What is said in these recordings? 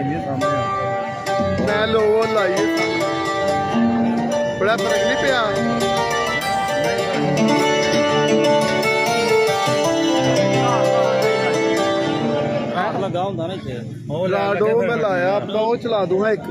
मैं लो लाइए बड़ा फर्क नहीं पिया लगा होंदा ना इत्थे ला दो मैं लाया अपना वो चला दूंगा एक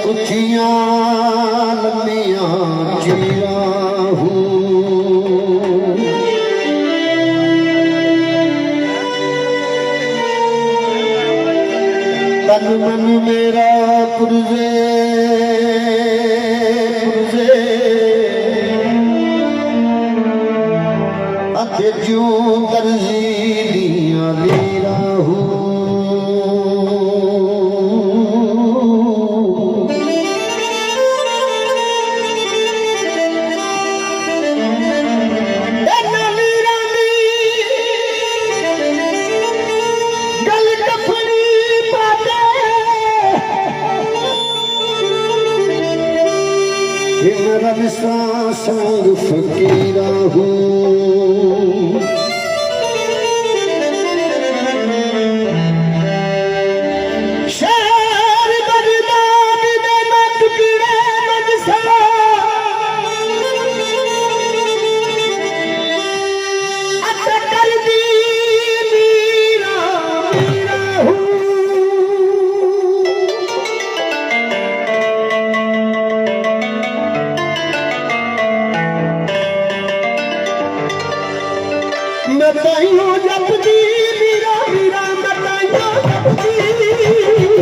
उचियां लम्मियां चिराहू तन मन मेरा पुरजे अते ज्यों दर्जी दियां लीराहू मेरा संग फकीरा हूँ शहर बर्बाद में मत गिरे मनसा अत कर दी मीरा हूँ बताइयो जपदी मीरा मीरा बताइयो जपदी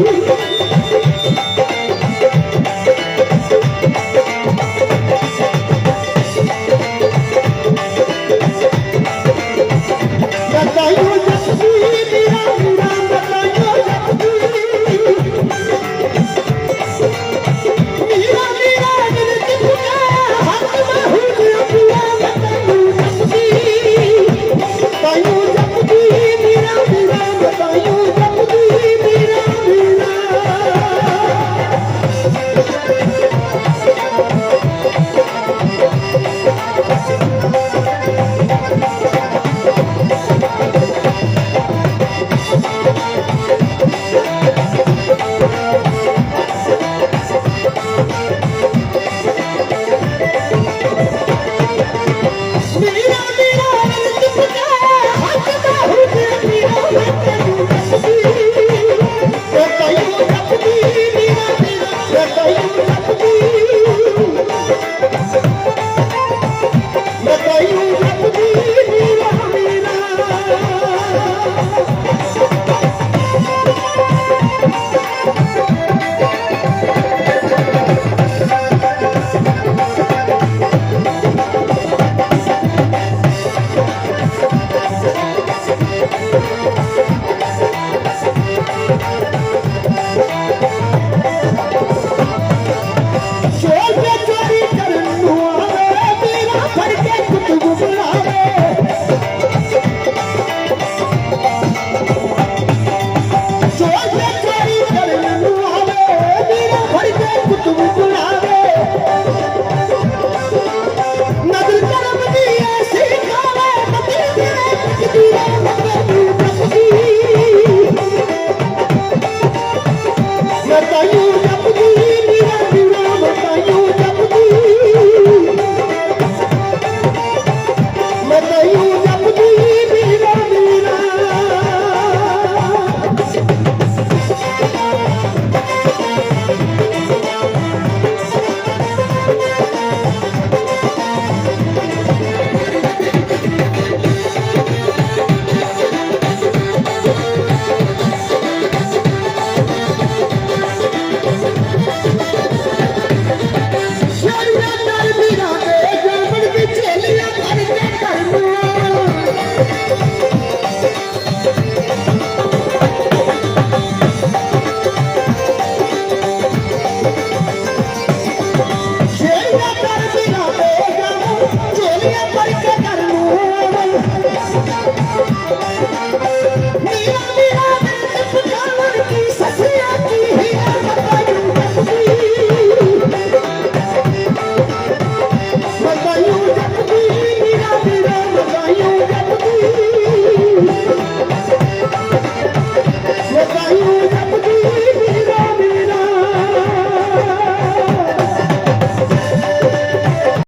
बताइयो जपदी मीरा मीरा बताइयो जपदी मीरा मीरा गिनती पुया हाथ में हुलिया पुया बताइयो जपदी बताइयो जपदी मीरा मीरा बताइयो जपदी मीरा मीरा